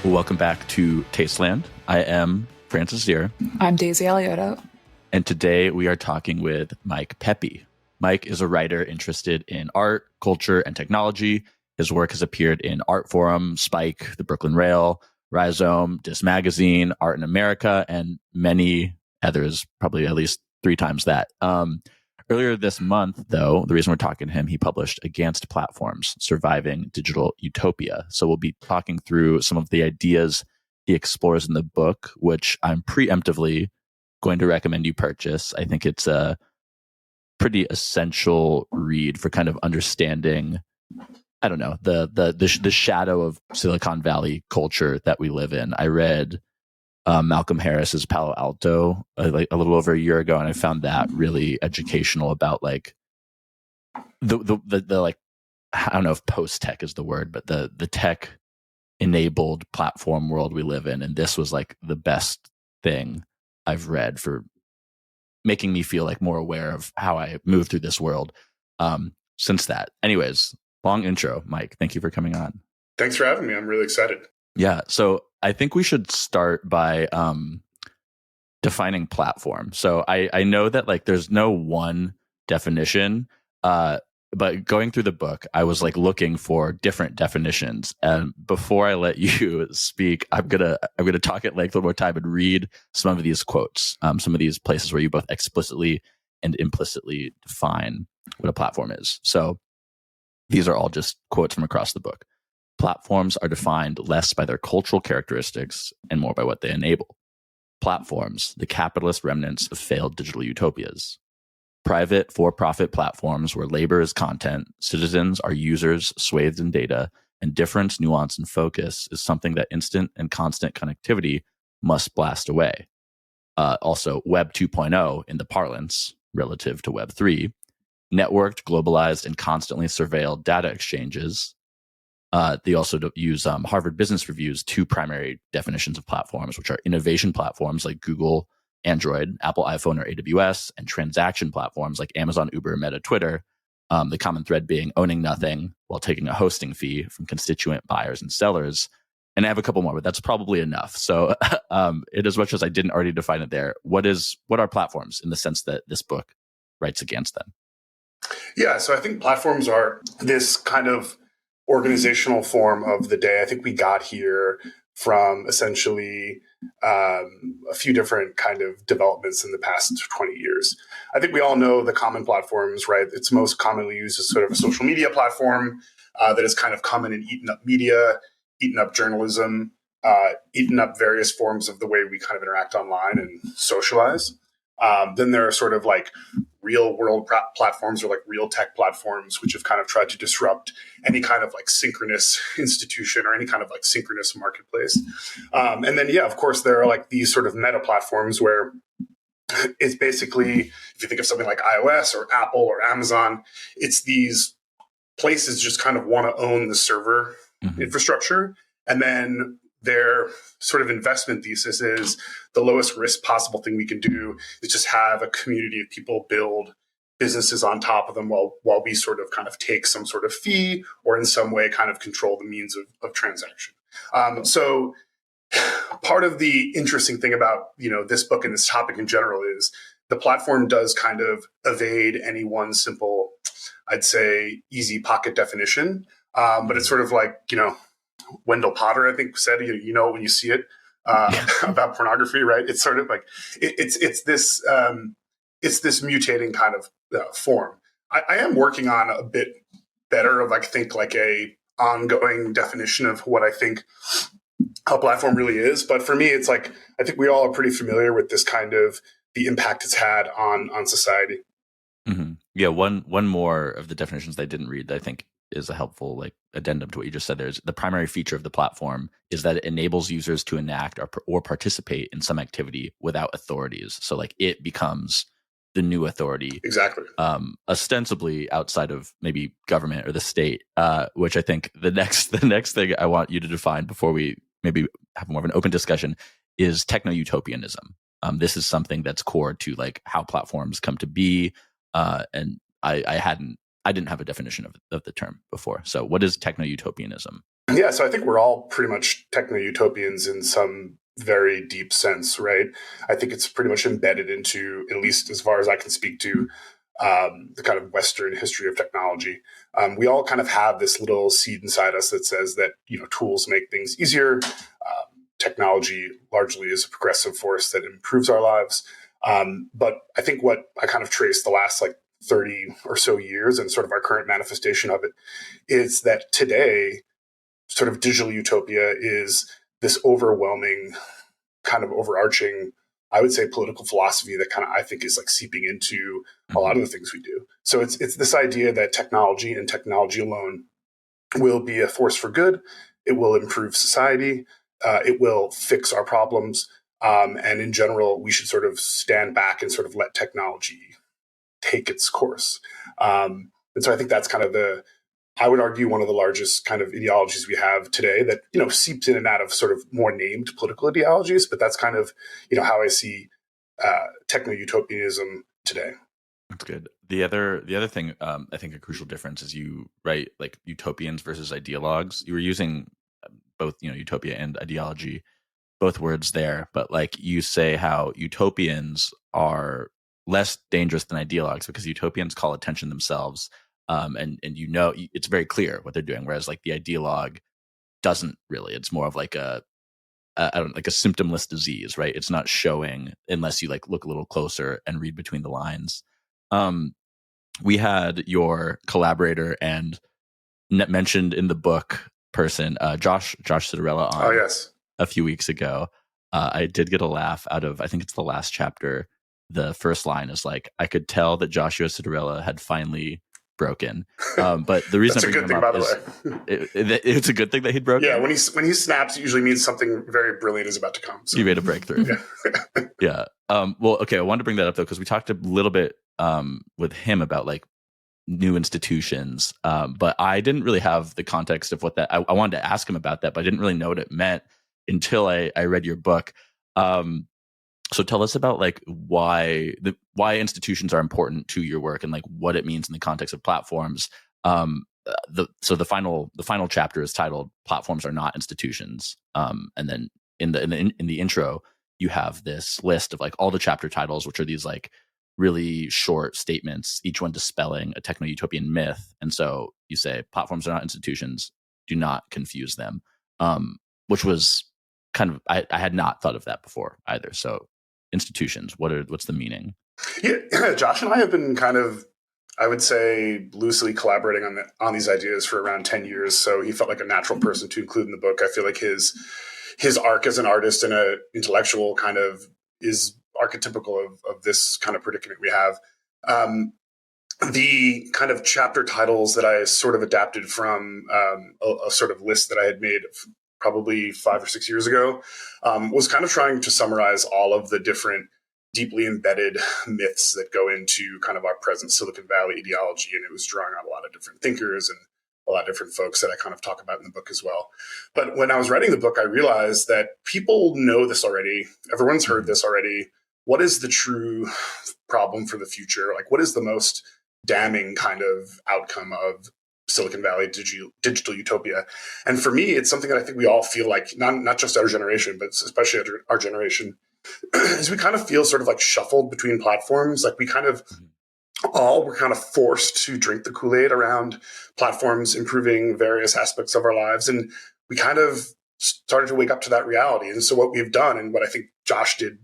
Welcome back to Tasteland. I am Francis Zier. I'm Daisy Alioto. And today we are talking with Mike Pepi. Mike is a writer interested in art, culture, and technology. His work has appeared in Art Forum, Spike, The Brooklyn Rail, Rhizome, Dis Magazine, Art in America, and many others, probably at least 3 times that. Earlier this month, though, the reason we're talking to him, he published Against Platforms, Surviving Digital Utopia. So we'll be talking through some of the ideas he explores in the book, which I'm preemptively going to recommend you purchase. I think it's a pretty essential read for kind of understanding, I don't know, the shadow of Silicon Valley culture that we live in. I read Malcolm Harris's Palo Alto like a little over a year ago, and I found that really educational about like the like, I don't know if post tech is the word, but the tech enabled platform world we live in. And this was like the best thing I've read for making me feel like more aware of how I move through this world since that. Anyways, long intro, Mike. Thank you for coming on. Thanks for having me. I'm really excited. Yeah. So I think we should start by defining platform. So I know that like there's no one definition, but going through the book, I was like looking for different definitions. And before I let you speak, I'm gonna talk at length one more time and read some of these quotes, some of these places where you both explicitly and implicitly define what a platform is. So these are all just quotes from across the book. Platforms are defined less by their cultural characteristics and more by what they enable. Platforms, the capitalist remnants of failed digital utopias. Private, for-profit platforms where labor is content, citizens are users swathed in data, and difference, nuance, and focus is something that instant and constant connectivity must blast away. Also, Web 2.0 in the parlance, relative to Web 3, networked, globalized, and constantly surveilled data exchanges. They also use Harvard Business Review's 2 primary definitions of platforms, which are innovation platforms like Google, Android, Apple iPhone, or AWS, and transaction platforms like Amazon, Uber, Meta, Twitter. The common thread being owning nothing while taking a hosting fee from constituent buyers and sellers. And I have a couple more, but that's probably enough. So in as much as I didn't already define it there, what are platforms in the sense that this book writes against them? Yeah, so I think platforms are this kind of organizational form of the day. I think we got here from essentially a few different kind of developments in the past 20 years. I think we all know the common platforms, right? It's most commonly used as sort of a social media platform that has kind of come in and eaten up media, eaten up journalism, eaten up various forms of the way we kind of interact online and socialize. Then there are sort of like real world platforms or like real tech platforms, which have kind of tried to disrupt any kind of like synchronous institution or any kind of like synchronous marketplace. And then, yeah, of course, there are like these sort of meta platforms where it's basically, if you think of something like iOS or Apple or Amazon, it's these places just kind of want to own the server infrastructure. And then their sort of investment thesis is the lowest risk possible thing we can do is just have a community of people build businesses on top of them while we sort of kind of take some sort of fee or in some way kind of control the means of transaction. So part of the interesting thing about, this book and this topic in general is the platform does kind of evade any one simple, I'd say, easy pocket definition. But it's sort of like, Wendell Potter, I think, said, when you see it about pornography, right? It's sort of like it's this mutating kind of form. I am working on a bit better of like a ongoing definition of what I think a platform really is. But for me, it's like I think we all are pretty familiar with this kind of the impact it's had on society. Mm-hmm. Yeah, one more of the definitions that I didn't read that I think is a helpful like addendum to what you just said. There's the primary feature of the platform is that it enables users to enact or participate in some activity without authorities. So like it becomes the new authority, exactly. Ostensibly outside of maybe government or the state, which I think the next thing I want you to define before we maybe have more of an open discussion is techno-utopianism. This is something that's core to like how platforms come to be, and I I didn't have a definition of the term before. So what is techno-utopianism? Yeah, so I think we're all pretty much techno-utopians in some very deep sense, right? I think it's pretty much embedded into, at least as far as I can speak to, the kind of Western history of technology. We all kind of have this little seed inside us that says that, tools make things easier. Technology largely is a progressive force that improves our lives. But I think what I kind of traced the last 30 or so years and sort of our current manifestation of it is that today, sort of digital utopia is this overwhelming kind of overarching, I would say, political philosophy that kind of I think is seeping into a lot of the things we do. So it's this idea that technology and technology alone will be a force for good. It will improve society. It will fix our problems. And in general, we should sort of stand back and sort of let technology take its course. And so I think that's kind of I would argue, one of the largest kind of ideologies we have today that, seeps in and out of sort of more named political ideologies. But that's kind of, how I see techno-utopianism today. That's good. The other thing, I think a crucial difference is you write utopians versus ideologues. You were using both, utopia and ideology, both words there, but you say how utopians are less dangerous than ideologues because utopians call attention themselves. And it's very clear what they're doing, whereas the ideologue doesn't really. It's more of a symptomless disease, right? It's not showing unless you look a little closer and read between the lines. We had your collaborator and mentioned in the book person, Josh Citarella on. Oh yes, a few weeks ago. I did get a laugh out of, I think it's the last chapter. The first line is I could tell that Joshua Citarella had finally broken. But the reason that's a good thing, by the way, it's a good thing that he'd broken. Yeah, when he snaps, it usually means something very brilliant is about to come. So. He made a breakthrough. Yeah. Yeah. Well, okay. I wanted to bring that up though because we talked a little bit with him about new institutions, but I didn't really have the context of what that. I wanted to ask him about that, but I didn't really know what it meant until I read your book. So tell us about why institutions are important to your work and what it means in the context of platforms. The final chapter is titled "Platforms Are Not Institutions," and then in the intro you have this list of all the chapter titles, which are these really short statements, each one dispelling a techno-utopian myth. And so you say platforms are not institutions. Do not confuse them, which was kind of I had not thought of that before either. So institutions, what's the meaning? Yeah, Josh and I have been kind of, I would say, loosely collaborating on these ideas for around 10 years. So he felt like a natural person to include in the book. I feel like his arc as an artist and an intellectual kind of is archetypical of this kind of predicament we have. The kind of chapter titles that I sort of adapted from a sort of list that I had made probably 5 or 6 years ago was kind of trying to summarize all of the different deeply embedded myths that go into kind of our present Silicon Valley ideology. And it was drawing on a lot of different thinkers and a lot of different folks that I kind of talk about in the book as well. But when I was writing the book, I realized that people know this already. Everyone's heard this already. What is the true problem for the future? What is the most damning kind of outcome of Silicon Valley digital utopia? And for me, it's something that I think we all feel not just our generation, but especially our generation, is we kind of feel sort of shuffled between platforms. We kind of were kind of forced to drink the Kool-Aid around platforms improving various aspects of our lives. And we kind of started to wake up to that reality. And so what we've done, and what I think Josh did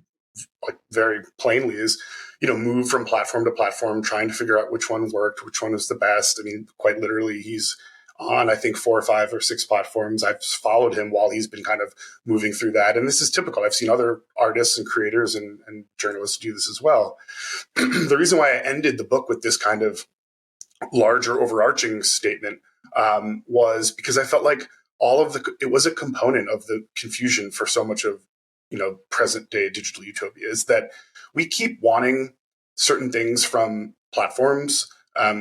very plainly, is move from platform to platform, trying to figure out which one worked, which one was the best. I mean, quite literally, he's on, I think, 4 or 5 or 6 platforms. I've followed him while he's been kind of moving through that. And this is typical. I've seen other artists and creators and journalists do this as well. The reason why I ended the book with this kind of larger overarching statement was because I felt like it was a component of the confusion for so much of present day digital utopia, is that we keep wanting certain things from platforms.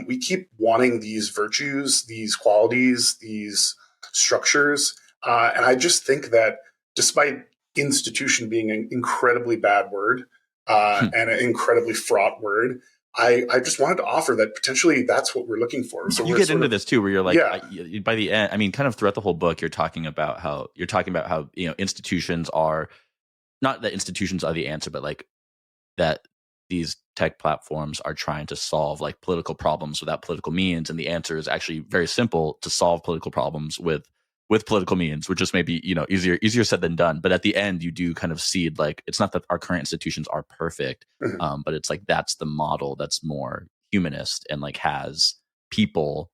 We keep wanting these virtues, these qualities, these structures. And I just think that despite institution being an incredibly bad word and an incredibly fraught word, I just wanted to offer that potentially that's what we're looking for. So you we're get into this too, where you're like, by the end, I mean, kind of throughout the whole book, you're talking about how institutions are not that institutions are the answer, but like that these tech platforms are trying to solve like political problems without political means, and the answer is actually very simple: to solve political problems with political means, which is maybe easier said than done. But at the end, you do kind of seed like it's not that our current institutions are perfect, but it's like that's the model that's more humanist and like has people,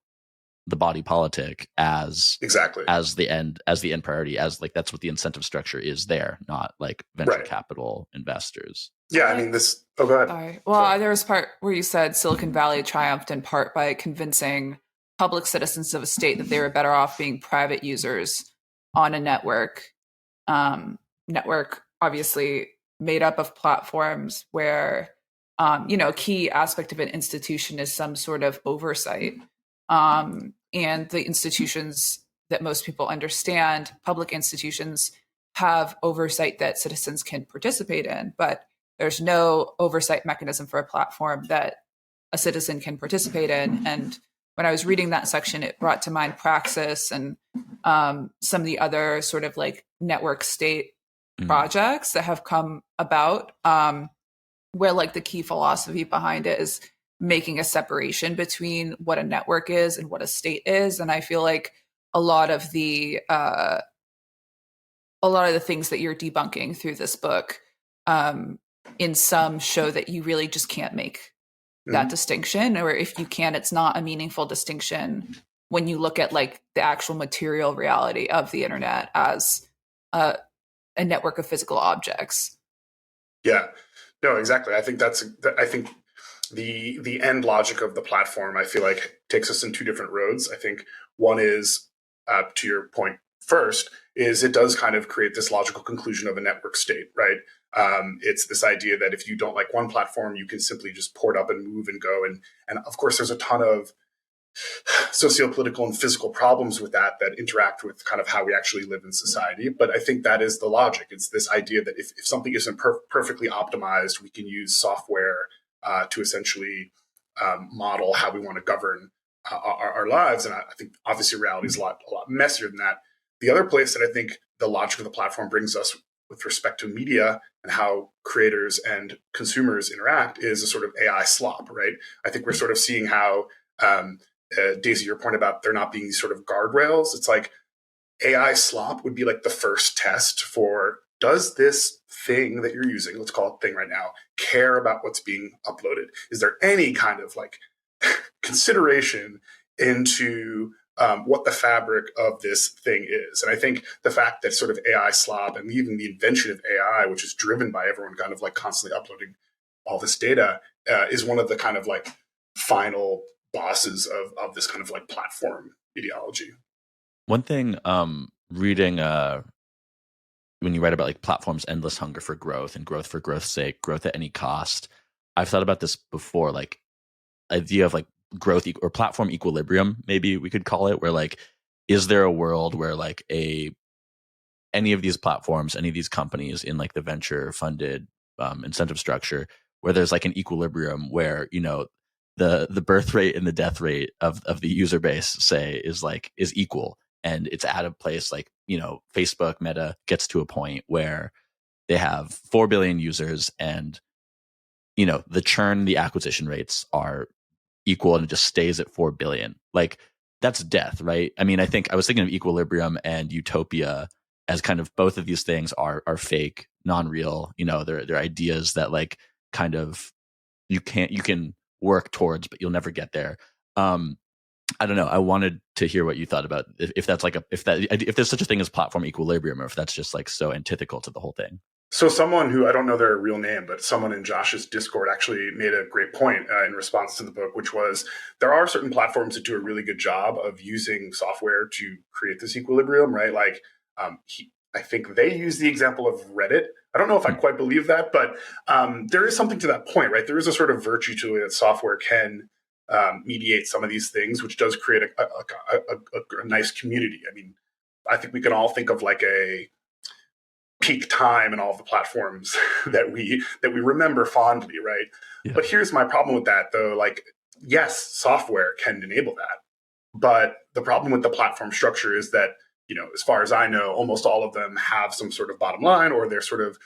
the body politic as exactly as the end priority, as like that's what the incentive structure is there, not like venture capital investors. Yeah, I mean this. Oh, go ahead. Sorry. Well, there was part where you said Silicon Valley triumphed in part by convincing public citizens of a state that they were better off being private users on a network. Network obviously made up of platforms where, a key aspect of an institution is some sort of oversight. And the institutions that most people understand, public institutions, have oversight that citizens can participate in, but there's no oversight mechanism for a platform that a citizen can participate in. And when I was reading that section, it brought to mind Praxis and some of the other sort of like network state projects that have come about, where like the key philosophy behind it is making a separation between what a network is and what a state is. And I feel like a lot of the things that you're debunking through this book, in some show that you really just can't make that distinction, or if you can, it's not a meaningful distinction when you look at like the actual material reality of the internet as a network of physical objects. Yeah, no, exactly. I think I think the end logic of the platform, I feel like, takes us in two different roads. I think one is, to your point first, is it does kind of create this logical conclusion of a network state, right? It's this idea that if you don't like one platform, you can simply just port up and move and go. And of course, there's a ton of socio-political and physical problems with that interact with kind of how we actually live in society. But I think that is the logic. It's this idea that if something isn't perfectly optimized, we can use software to essentially model how we want to govern our lives. And I think obviously reality is a lot messier than that. The other place that I think the logic of the platform brings us with respect to media and how creators and consumers interact is a sort of AI slop, right? I think we're sort of seeing how, Daisy, your point about there not being these sort of guardrails, it's like AI slop would be like the first test for, does this thing that you're using, let's call it thing right now, care about what's being uploaded? Is there any kind of like consideration into what the fabric of this thing is? And I think the fact that sort of AI slop and even the invention of AI, which is driven by everyone kind of like constantly uploading all this data, is one of the kind of like final bosses of this kind of like platform ideology. One thing, reading when you write about like platforms' endless hunger for growth and growth for growth's sake, growth at any cost, I've thought about this before, like idea of like growth or platform equilibrium, maybe we could call it, where like, is there a world where like any of these platforms, any of these companies in like the venture funded incentive structure, where there's like an equilibrium where, the birth rate and the death rate of the user base, say, is equal, and it's at a place like, Facebook, Meta gets to a point where they have 4 billion users, and the churn, the acquisition rates are equal, and it just stays at 4 billion. Like, that's death, right? I mean, I was thinking of equilibrium and utopia as kind of, both of these things are fake, non-real. They're ideas that like kind of you can work towards, but you'll never get there. I don't know. I wanted to hear what you thought about if that's like if there's such a thing as platform equilibrium, or if that's just like so antithetical to the whole thing. So someone who, I don't know their real name, but someone in Josh's Discord actually made a great point in response to the book, which was there are certain platforms that do a really good job of using software to create this equilibrium, right? Like I think they use the example of Reddit. I don't know if I quite believe that, but there is something to that point, right? There is a sort of virtue to it that software can mediate some of these things, which does create a nice community. I mean, I think we can all think of like peak time and all of the platforms that we remember fondly, right? Yeah. But here's my problem with that, though. Like, yes, software can enable that, but the problem with the platform structure is that, as far as I know, almost all of them have some sort of bottom line, or they're sort of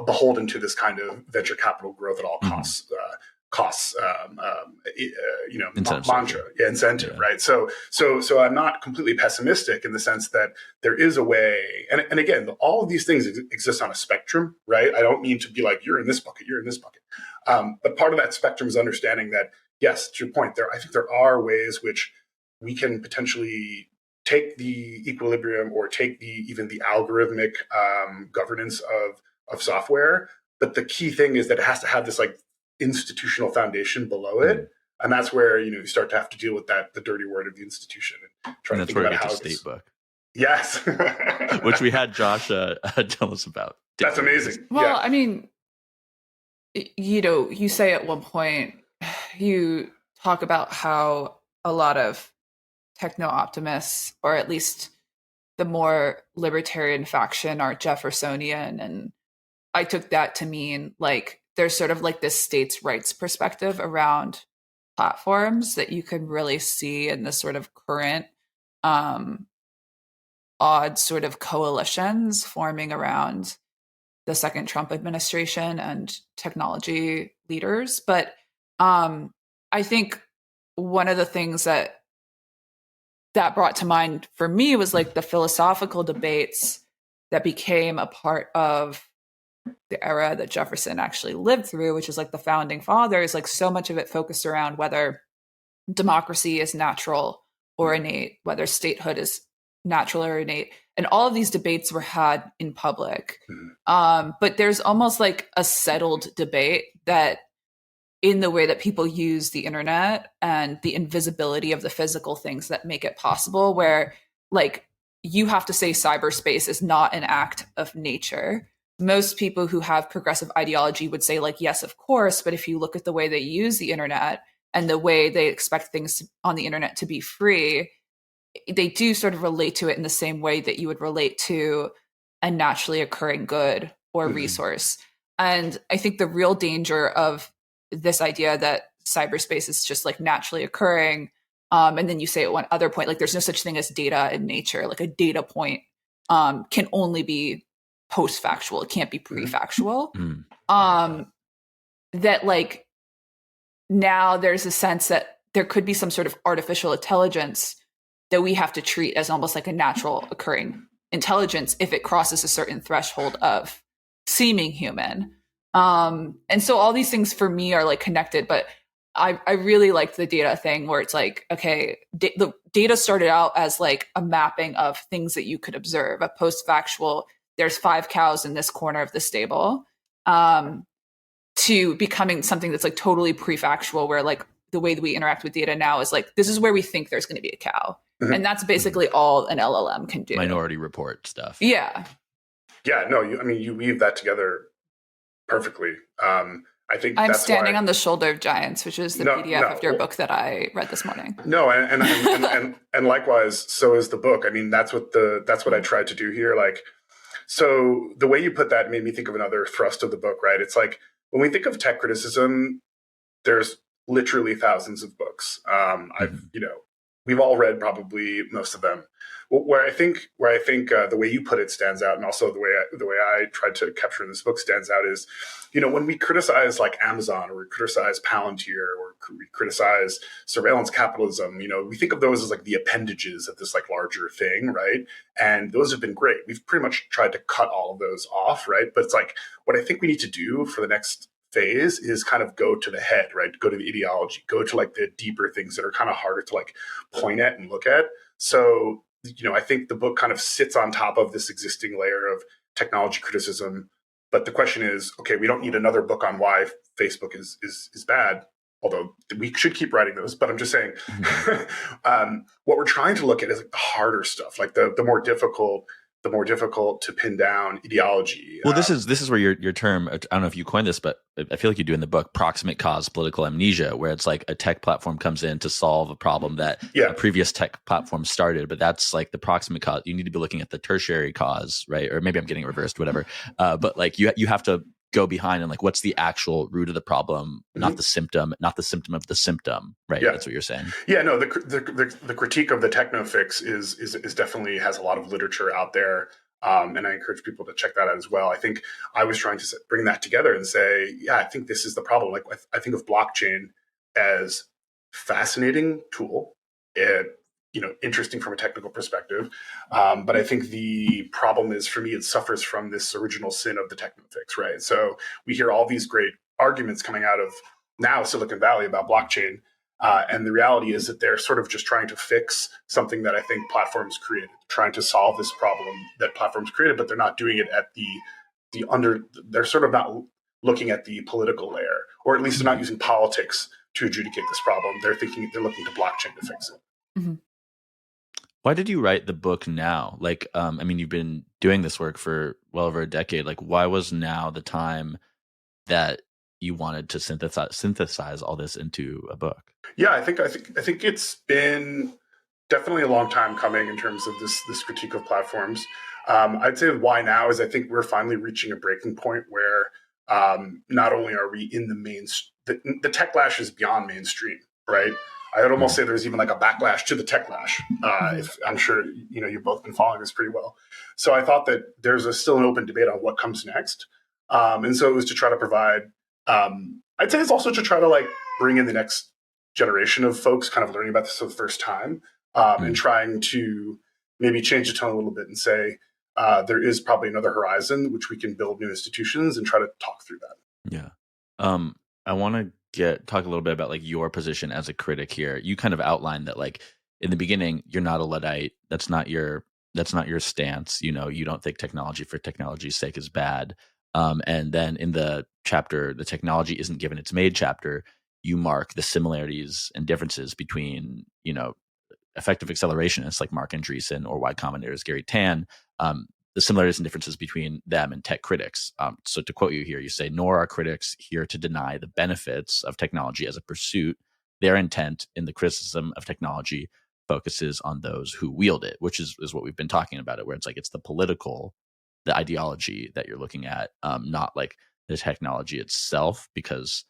beholden to this kind of venture capital growth at all costs. Mantra, incentive, right? So I'm not completely pessimistic in the sense that there is a way, and again, all of these things exist on a spectrum, right? I don't mean to be like, you're in this bucket, you're in this bucket. But part of that spectrum is understanding that, yes, to your point, I think there are ways which we can potentially take the equilibrium or take even the algorithmic governance of software. But the key thing is that it has to have this like institutional foundation below it, and that's where you start to have to deal with the dirty word of the institution and try to think about how state book. Yes, which we had Josh tell us about. That's amazing. Well, yeah. I mean, you say at one point, you talk about how a lot of techno-optimists, or at least the more libertarian faction, are Jeffersonian, and I took that to mean like there's sort of like this states' rights perspective around platforms that you can really see in the sort of current odd sort of coalitions forming around the second Trump administration and technology leaders. But I think one of the things that brought to mind for me was like the philosophical debates that became a part of the era that Jefferson actually lived through, which is like the founding fathers. Like, so much of it focused around whether democracy is natural or innate, whether statehood is natural or innate. And all of these debates were had in public. But there's almost like a settled debate that in the way that people use the internet and the invisibility of the physical things that make it possible, where like you have to say cyberspace is not an act of nature. Most people who have progressive ideology would say like, yes, of course. But if you look at the way they use the internet and the way they expect things on the internet to be free, they do sort of relate to it in the same way that you would relate to a naturally occurring good or resource. And I think the real danger of this idea that cyberspace is just like naturally occurring, and then you say at one other point, like there's no such thing as data in nature, like a data point can only be post-factual, it can't be pre-factual. That like now there's a sense that there could be some sort of artificial intelligence that we have to treat as almost like a natural occurring intelligence if it crosses a certain threshold of seeming human. And so all these things for me are like connected, but I really liked the data thing where it's like, okay, the data started out as like a mapping of things that you could observe, a post-factual, there's 5 cows in this corner of the stable, to becoming something that's like totally pre-factual, where like the way that we interact with data now is like, this is where we think there's going to be a cow. And that's basically all an LLM can do. Minority Report stuff. Yeah. Yeah, no, you weave that together perfectly. I think I'm standing on the shoulder of giants, which is the PDF of your book that I read this morning. No, and likewise, so is the book. I mean, that's what I tried to do here. Like, so the way you put that made me think of another thrust of the book, right? It's like when we think of tech criticism, there's literally thousands of books. We've all read probably most of them. Where I think the way you put it stands out, and also the way I tried to capture in this book stands out is, when we criticize like Amazon, or we criticize Palantir, or we criticize surveillance capitalism, we think of those as like the appendages of this like larger thing, right? And those have been great. We've pretty much tried to cut all of those off, right? But it's like what I think we need to do for the next phase is kind of go to the head, right? Go to the ideology, go to like the deeper things that are kind of harder to like point at and look at. So, I think the book kind of sits on top of this existing layer of technology criticism. But the question is, okay, we don't need another book on why Facebook is bad, although we should keep writing those. But I'm just saying, what we're trying to look at is like the harder stuff, like the more difficult, the more difficult to pin down ideology. Well, this is where your term, I don't know if you coined this, but I feel like you do in the book, proximate cause political amnesia, where it's like a tech platform comes in to solve a problem that a previous tech platform started, but that's like the proximate cause. You need to be looking at the tertiary cause, right? Or maybe I'm getting it reversed, whatever. But like you have to go behind and like, what's the actual root of the problem, not the symptom of the symptom, right? That's what you're saying. Yeah, no, the critique of the techno-fix is definitely has a lot of literature out there. And I encourage people to check that out as well. I think I was trying to bring that together and say, yeah, I think this is the problem. Like, I think of blockchain as fascinating tool, interesting from a technical perspective. But I think the problem is, for me, it suffers from this original sin of the techno-fix, right? So we hear all these great arguments coming out of now Silicon Valley about blockchain. And the reality is that they're sort of just trying to fix something that I think platforms created, trying to solve this problem that platforms created, but they're not doing it at they're sort of not looking at the political layer, or at least they're not using politics to adjudicate this problem. They're looking to blockchain to fix it. Mm-hmm. Why did you write the book now? Like, I mean, you've been doing this work for well over a decade. Like, why was now the time that you wanted to synthesize all this into a book? Yeah, I think it's been definitely a long time coming in terms of this critique of platforms. I'd say why now is I think we're finally reaching a breaking point where not only are we in the techlash is beyond mainstream, right? I would almost say there's even like a backlash to the techlash. If I'm sure you've both been following this pretty well. So I thought that there's still an open debate on what comes next, and so it was to try to provide. I'd say it's also to try to like bring in the next generation of folks kind of learning about this for the first time, and trying to maybe change the tone a little bit and say there is probably another horizon which we can build new institutions and try to talk through that. Yeah. I want to talk a little bit about like your position as a critic here. You kind of outlined that like in the beginning, you're not a Luddite. That's not your stance. You don't think technology for technology's sake is bad. And then in the chapter, the technology isn't given its made chapter, you mark the similarities and differences between, effective accelerationists like Mark Andreessen or Y Combinator's Gary Tan, the similarities and differences between them and tech critics. So to quote you here, you say, nor are critics here to deny the benefits of technology as a pursuit. Their intent in the criticism of technology focuses on those who wield it, which is what we've been talking about it, where it's like it's the ideology that you're looking at, not like the technology itself, because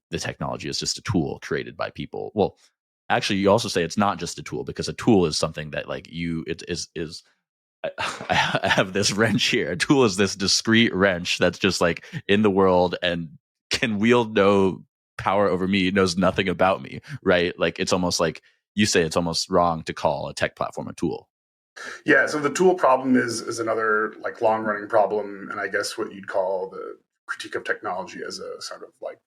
the technology is just a tool created by people. Well, actually, you also say it's not just a tool, because a tool is something that like I have this wrench here. A tool is this discrete wrench that's just like in the world and can wield no power over me, knows nothing about me, right? Like it's almost like you say it's almost wrong to call a tech platform a tool. Yeah, so the tool problem is another like long running problem, and I guess what you'd call the critique of technology as a sort of like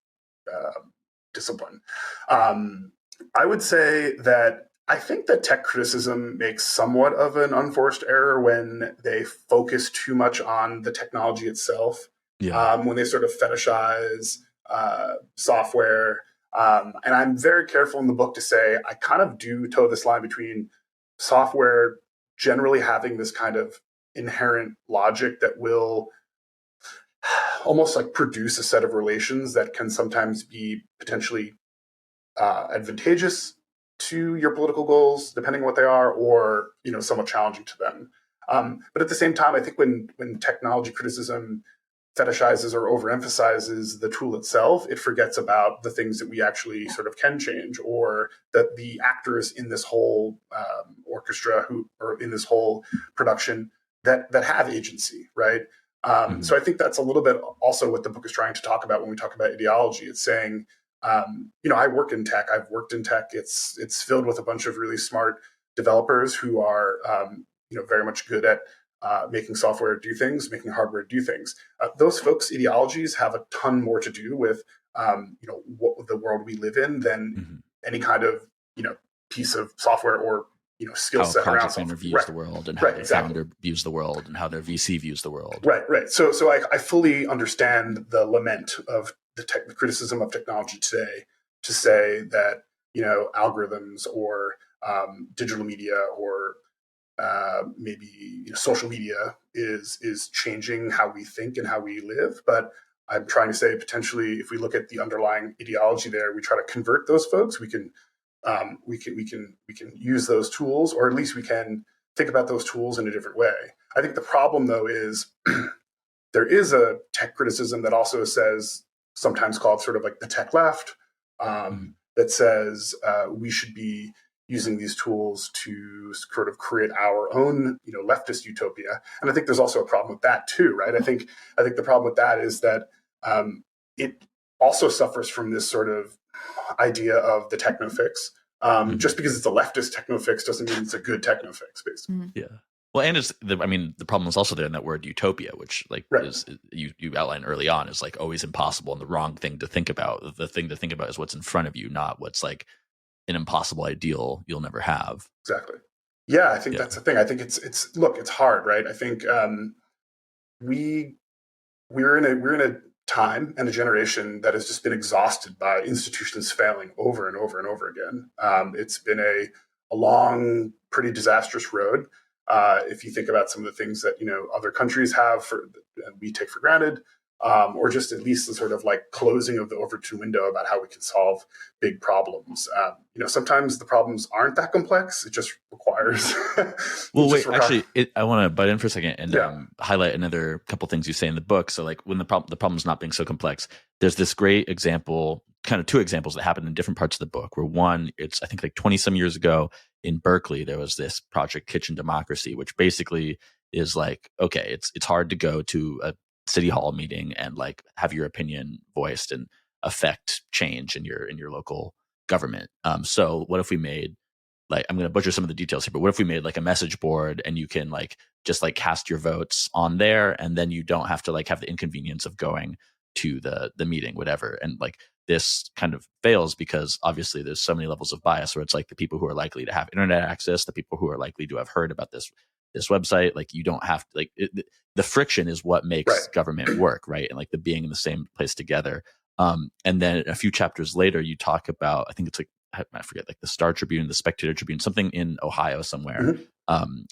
discipline. I would say that I think that tech criticism makes somewhat of an unforced error when they focus too much on the technology itself. Yeah. When they sort of fetishize software. And I'm very careful in the book to say I kind of do toe this line between software generally having this kind of inherent logic that will almost like produce a set of relations that can sometimes be potentially advantageous to your political goals, depending on what they are, or somewhat challenging to them. But at the same time, I think when technology criticism fetishizes or overemphasizes the tool itself, it forgets about the things that we actually sort of can change, or that the actors in this whole orchestra or in this whole production that have agency, right? So I think that's a little bit also what the book is trying to talk about when we talk about ideology. It's saying, I work in tech. I've worked in tech. It's filled with a bunch of really smart developers who are, very much good at making software do things, making hardware do things. Those folks' ideologies have a ton more to do with, what the world we live in than any kind of, piece of software or skill set around project owner views the world, and how their founder views the world, and how their VC views the world. Right. So I fully understand the lament of the criticism of technology today, to say that algorithms or digital media or maybe social media is changing how we think and how we live. But I'm trying to say potentially, if we look at the underlying ideology there, we try to convert those folks. We can use those tools, or at least we can think about those tools in a different way. I think the problem, though, is there is a tech criticism that also says, sometimes called sort of like the tech left, that says we should be using these tools to sort of create our own, leftist utopia. And I think there's also a problem with that too, right? I think the problem with that is that it also suffers from this sort of idea of the techno-fix. Just because it's a leftist techno-fix doesn't mean it's a good techno-fix, basically. Yeah. Well, and the problem is also there in that word utopia, which is you outlined early on, is like always impossible and the wrong thing to think about. The thing to think about is what's in front of you, not what's like an impossible ideal you'll never have. Exactly. Yeah, I think that's the thing. I think it's hard, right? I think we're in a time and a generation that has just been exhausted by institutions failing over and over and over again. It's been a long, pretty disastrous road. If you think about some of the things that other countries have we take for granted, or just at least the sort of like closing of the Overton window about how we can solve big problems. Sometimes the problems aren't that complex. It just requires. Actually, I want to butt in for a second and highlight another couple things you say in the book. So, like when the problem is not being so complex, there's this great example, kind of two examples that happen in different parts of the book. Where one, it's I think like 20 some years ago in Berkeley, there was this project Kitchen Democracy, which basically is like, okay, it's hard to go to a city hall meeting and like have your opinion voiced and affect change in your local government. So what if we made, like, I'm going to butcher some of the details here, but what if we made like a message board and you can like just like cast your votes on there, and then you don't have to like have the inconvenience of going to the meeting, whatever. And like this kind of fails because obviously there's so many levels of bias where it's like the people who are likely to have internet access, the people who are likely to have heard about this website, like you don't have to, like the friction is what makes government work, right? And like the being in the same place together. And then a few chapters later, you talk about, I think it's like, I forget, like the Star Tribune, the Spectator Tribune, something in Ohio somewhere.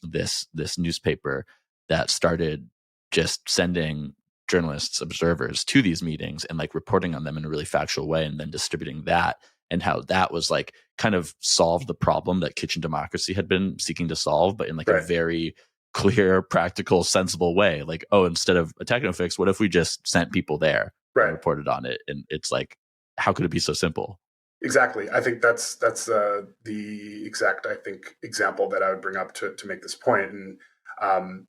This newspaper that started just sending journalists, observers to these meetings and like reporting on them in a really factual way, and then distributing that, and how that was like kind of solved the problem that Kitchen Democracy had been seeking to solve, but in like a very clear, practical, sensible way. Like, oh, instead of a techno-fix, what if we just sent people there and reported on it? And it's like, how could it be so simple? Exactly. I think that's the exact, example that I would bring up to make this point. And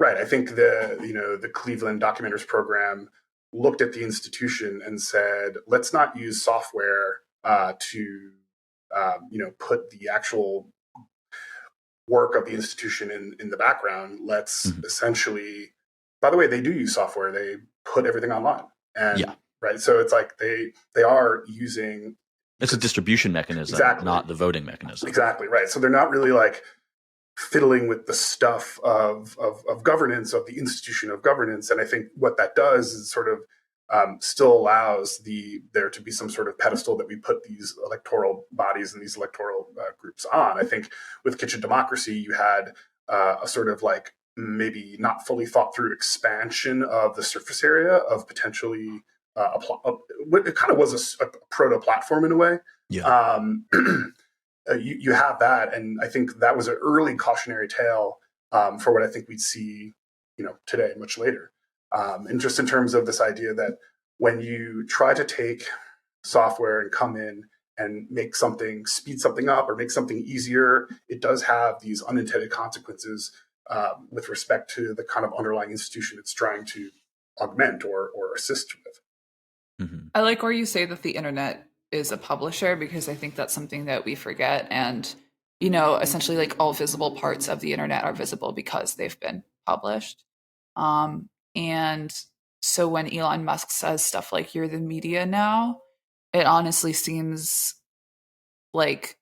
I think the Cleveland Documenters Program looked at the institution and said, let's not use software to put the actual work of the institution in the background. Let's essentially, by the way, they do use software. They put everything online, and so it's like they are using. It's a distribution mechanism, not the voting mechanism. Exactly right. So they're not really like fiddling with the stuff of governance, of the institution of governance. And I think what that does is sort of still allows there to be some sort of pedestal that we put these electoral bodies and these electoral groups on. I think with Kitchen Democracy, you had a sort of like maybe not fully thought through expansion of the surface area of potentially it kind of was a proto platform in a way. Yeah. You have that, and I think that was an early cautionary tale for what I think we'd see, today, much later. And just in terms of this idea that when you try to take software and come in and make something, speed something up or make something easier, it does have these unintended consequences with respect to the kind of underlying institution it's trying to augment or assist with. I like where you say that the internet is a publisher, because I think that's something that we forget. And, essentially like all visible parts of the internet are visible because they've been published. And so when Elon Musk says stuff like, you're the media now, it honestly seems like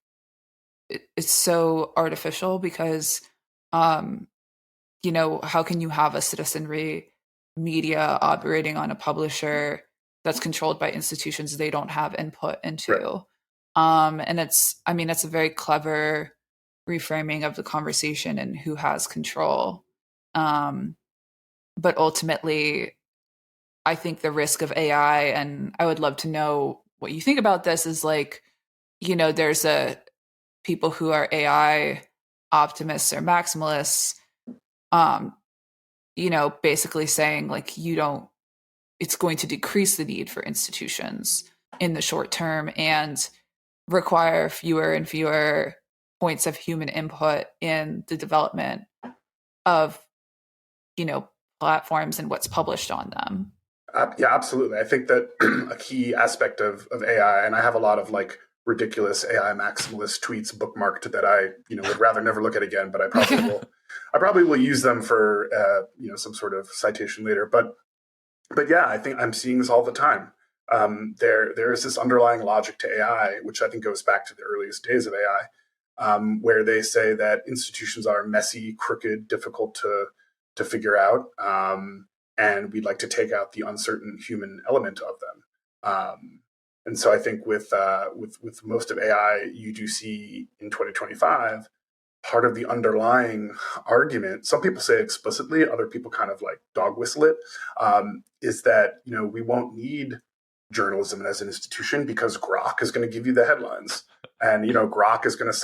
it's so artificial because, how can you have a citizenry media operating on a publisher that's controlled by institutions they don't have input into? And it's a very clever reframing of the conversation and who has control. But ultimately, I think the risk of AI, and I would love to know what you think about this, is like, there's people who are AI optimists or maximalists, basically saying like, it's going to decrease the need for institutions in the short term and require fewer and fewer points of human input in the development of, platforms and what's published on them. Yeah, absolutely. I think that a key aspect of AI, and I have a lot of like ridiculous AI maximalist tweets bookmarked that I, would rather never look at again, but I probably will use them for, some sort of citation later. But yeah, I think I'm seeing this all the time. There is this underlying logic to AI, which I think goes back to the earliest days of AI, where they say that institutions are messy, crooked, difficult to figure out, and we'd like to take out the uncertain human element of them. And so I think with most of AI, you do see in 2025 part of the underlying argument. Some people say explicitly, other people kind of like dog whistle it. Is that we won't need journalism as an institution because Grok is going to give you the headlines, and Grok is going to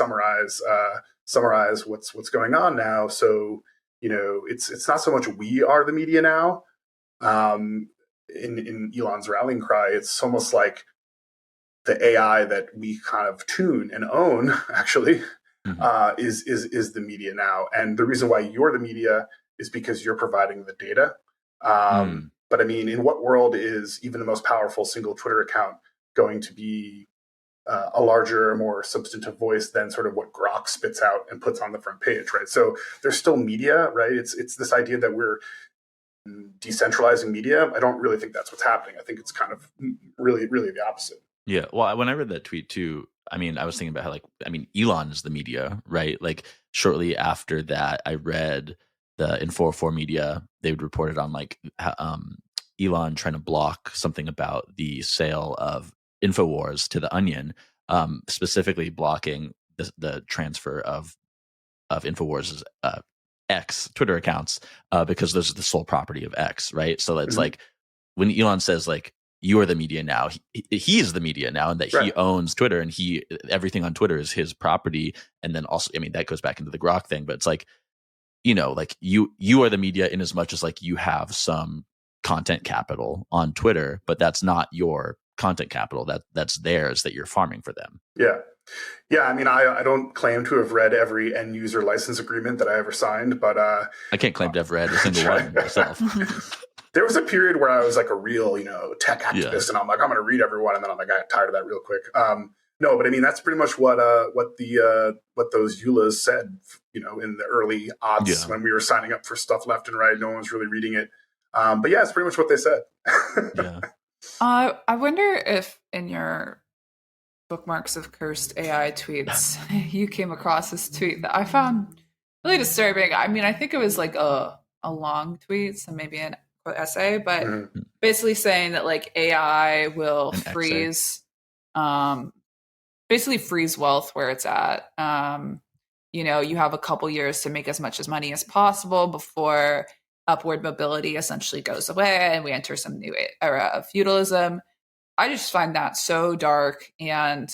summarize what's going on now. So it's not so much we are the media now. In Elon's rallying cry, it's almost like the AI that we kind of tune and own actually is the media now. And the reason why you're the media is because you're providing the data. But I mean, in what world is even the most powerful single Twitter account going to be a larger, more substantive voice than sort of what Grok spits out and puts on the front page, right? So there's still media, right? It's this idea that we're decentralizing media. I don't really think that's what's happening. I think it's kind of really, really the opposite. Yeah. Well, when I read that tweet too, I mean, I was thinking about how, Elon is the media, right? Like shortly after that, I read the in 404 Media, they would report it on like Elon trying to block something about the sale of InfoWars to The Onion, specifically blocking the transfer of InfoWars' X Twitter accounts because those are the sole property of X, right? So it's like when Elon says like, you are the media now, he is the media now, and that he owns Twitter, and everything on Twitter is his property. And then also, that goes back into the Grok thing, but it's like, like you are the media in as much as like you have some content capital on Twitter, but that's not your content capital. That's theirs that you're farming for them. Yeah. Yeah, I don't claim to have read every end user license agreement that I ever signed, but I can't claim to have read a single one myself. There was a period where I was like a real, tech activist, and I'm like, I'm going to read everyone, and then I'm like, I got tired of that real quick. No, but that's pretty much what those EULAs said, in the early odds when we were signing up for stuff left and right. No one was really reading it, but yeah, it's pretty much what they said. Yeah. I wonder if in your bookmarks of cursed AI tweets, you came across this tweet that I found really disturbing. I think it was like a long tweet, so maybe an essay, but basically saying that like AI will basically freeze wealth where it's at. You have a couple years to make as much money as possible before upward mobility essentially goes away and we enter some new era of feudalism. I just find that so dark, and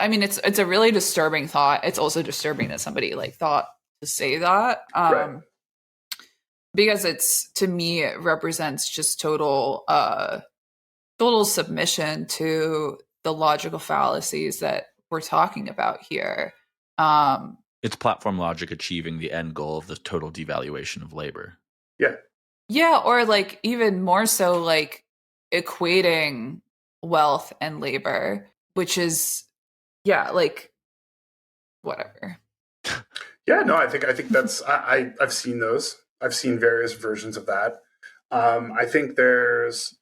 it's a really disturbing thought. It's also disturbing that somebody like thought to say that. Because to me, it represents just total submission to the logical fallacies that we're talking about here. It's platform logic achieving the end goal of the total devaluation of labor. Yeah. Yeah, or like even more so like equating wealth and labor, which is, like, whatever. Yeah, no, I think that's, I've seen those. I've seen various versions of that. I think there's,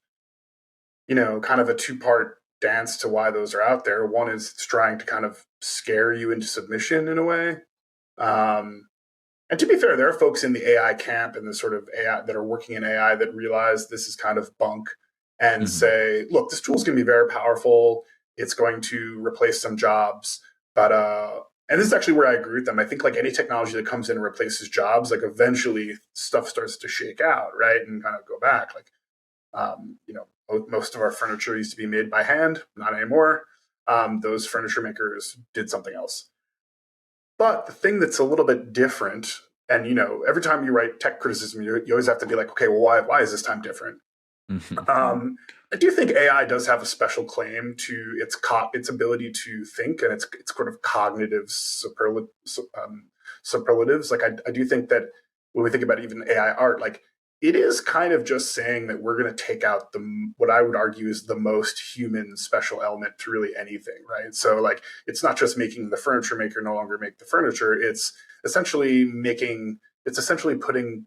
kind of a two-part dance to why those are out there. One is it's trying to kind of scare you into submission in a way. And to be fair, there are folks in the AI camp and the sort of AI that are working in AI that realize this is kind of bunk and say, look, this tool is going to be very powerful. It's going to replace some jobs, but And this is actually where I agree with them. I think like any technology that comes in and replaces jobs, like eventually stuff starts to shake out, right, and kind of go back. Like, most of our furniture used to be made by hand, not anymore. Those furniture makers did something else. But the thing that's a little bit different, and every time you write tech criticism, you always have to be like, okay, well, why is this time different? I do think AI does have a special claim to its ability to think and its sort of cognitive superlatives. Like I do think that when we think about even AI art, like it is kind of just saying that we're going to take out what I would argue is the most human special element to really anything, right? So like it's not just making the furniture maker no longer make the furniture. It's essentially putting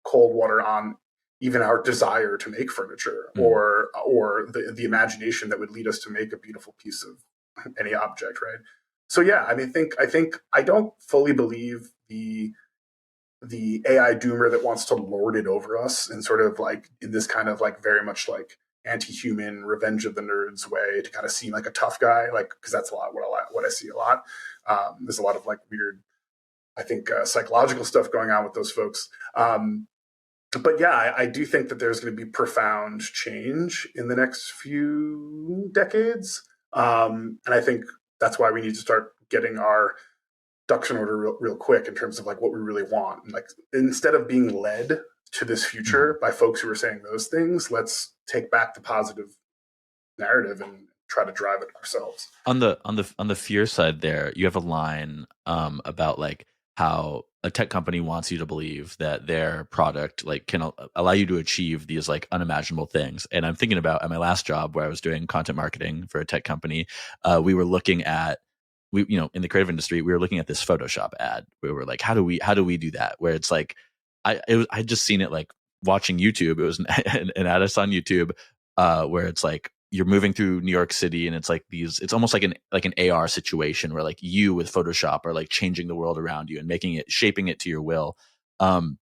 cold water on even our desire to make furniture or the imagination that would lead us to make a beautiful piece of any object, right? So yeah, I mean, I think I don't fully believe the AI doomer that wants to lord it over us and sort of like in this kind of like very much like anti-human revenge of the nerds way to kind of seem like a tough guy, like because that's a lot what I see a lot. There's a lot of like weird, I think, psychological stuff going on with those folks. But yeah, I do think that there's going to be profound change in the next few decades. And I think that's why we need to start getting our ducks in order real quick in terms of like what we really want. And like instead of being led to this future by folks who are saying those things, let's take back the positive narrative and try to drive it ourselves. On the fear side there, you have a line about like how a tech company wants you to believe that their product like can allow you to achieve these like unimaginable things. And I'm thinking about at my last job where I was doing content marketing for a tech company, we were looking at in the creative industry, we were looking at this Photoshop ad. We were like, how do we do that? Where it's like, I just seen it like watching YouTube. It was an ad on YouTube where it's like you're moving through New York City and it's like it's almost like an AR situation where like you with Photoshop are like changing the world around you and shaping it to your will. And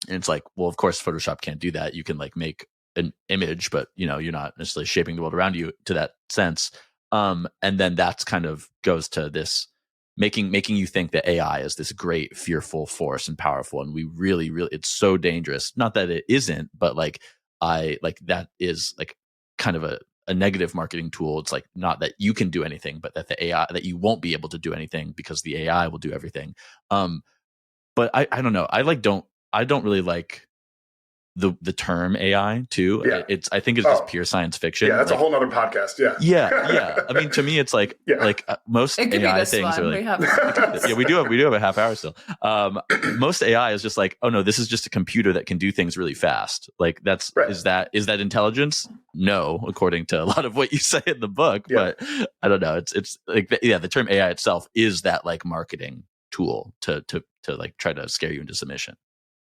it's like, well, of course Photoshop can't do that. You can like make an image, but you're not necessarily shaping the world around you to that sense. And then that's kind of goes to this making you think that AI is this great fearful force and powerful. And we really, really, it's so dangerous. Not that it isn't, but like that is like kind of a negative marketing tool. It's like not that you can do anything, but that the AI, that you won't be able to do anything because the AI will do everything. But I don't know. I don't really like the term AI too. Yeah. I think it's just pure science fiction. Yeah, that's a whole nother podcast. Yeah. Yeah. I mean, to me, it's like most AI things are like, we do have a half hour still. Most AI is just like, oh no, this is just a computer that can do things really fast. Like that's right. Is that intelligence? No, according to a lot of what you say in the book. Yeah. But I don't know. It's like the term AI itself is that like marketing tool to like try to scare you into submission.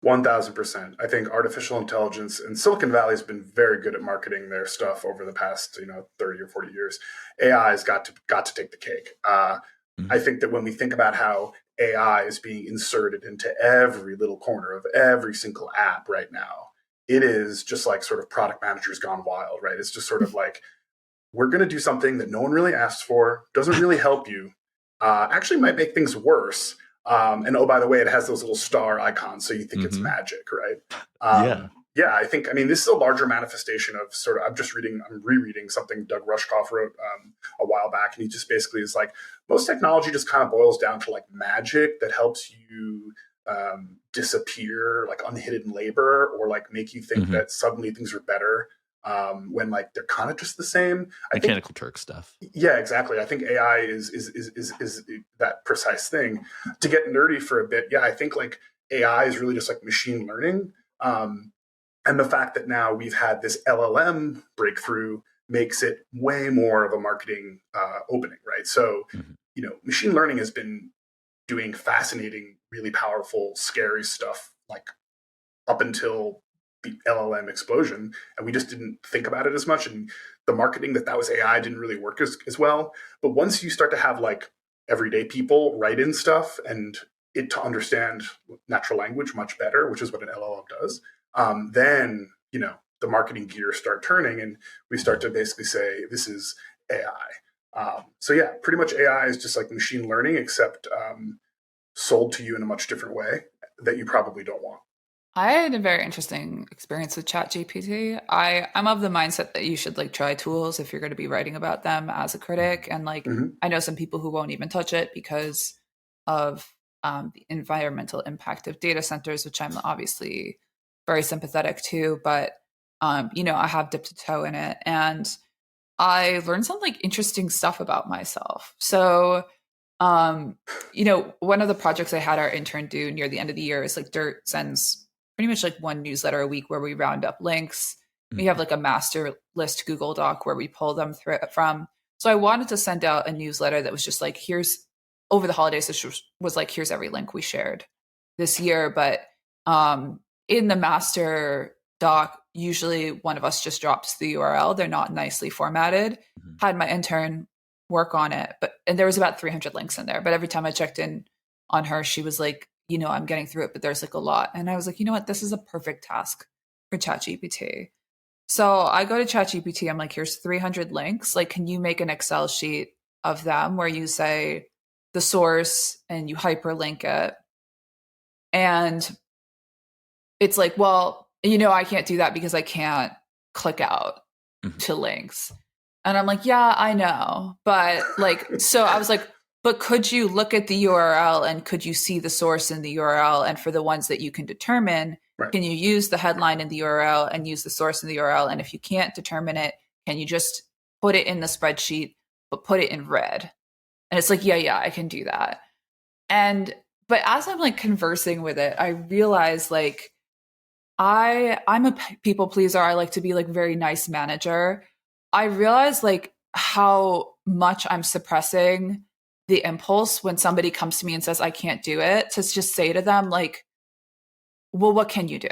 1,000%. I think artificial intelligence and Silicon Valley has been very good at marketing their stuff over the past 30 or 40 years. AI has got to take the cake. I think that when we think about how AI is being inserted into every little corner of every single app right now, it is just like sort of product managers gone wild, right? It's just sort of like, we're going to do something that no one really asked for, doesn't really help you, actually might make things worse. And oh, by the way, it has those little star icons, so you think it's magic, right? Yeah. I think, this is a larger manifestation of sort of, I'm rereading something Doug Rushkoff wrote a while back, and he just basically is like, most technology just kind of boils down to like magic that helps you disappear, like unhidden labor, or like make you think that suddenly things are better. When like they're kind of just the same. Mechanical Turk stuff. Yeah, exactly. I think AI is that precise thing. To get nerdy for a bit, yeah, I think like AI is really just like machine learning. And the fact that now we've had this LLM breakthrough makes it way more of a marketing opening, right? So, machine learning has been doing fascinating, really powerful, scary stuff like up until the LLM explosion, and we just didn't think about it as much. And the marketing that was AI didn't really work as well. But once you start to have like everyday people write in stuff and it to understand natural language much better, which is what an LLM does, then the marketing gears start turning, and we start to basically say this is AI. So yeah, pretty much AI is just like machine learning, except sold to you in a much different way that you probably don't want. I had a very interesting experience with ChatGPT. I'm of the mindset that you should like try tools if you're going to be writing about them as a critic. And like, I know some people who won't even touch it because of the environmental impact of data centers, which I'm obviously very sympathetic to. But, I have dipped a toe in it. And I learned some like interesting stuff about myself. So, one of the projects I had our intern do near the end of the year is like Dirt sends pretty much like one newsletter a week where we round up links. We have like a master list Google Doc where we pull them from. So I wanted to send out a newsletter that was just like, here's over the holidays, this was like, here's every link we shared this year. But in the master doc, usually one of us just drops the URL. They're not nicely formatted. Had my intern work on it, and there was about 300 links in there. But every time I checked in on her, she was like, I'm getting through it, but there's like a lot. And I was like, you know what? This is a perfect task for ChatGPT. So I go to ChatGPT. I'm like, here's 300 links. Like, can you make an Excel sheet of them where you say the source and you hyperlink it? And it's like, well, I can't do that because I can't click out to links. And I'm like, yeah, I know. But like, so I was like, but could you look at the URL and could you see the source in the URL? And for the ones that you can determine, can you use the headline in the URL and use the source in the URL? And if you can't determine it, can you just put it in the spreadsheet, but put it in red? And it's like, yeah, I can do that. But as I'm like conversing with it, I realize like, I'm a people pleaser. I like to be like very nice manager. I realize like how much I'm suppressing the impulse when somebody comes to me and says, I can't do it, to just say to them like, well, what can you do?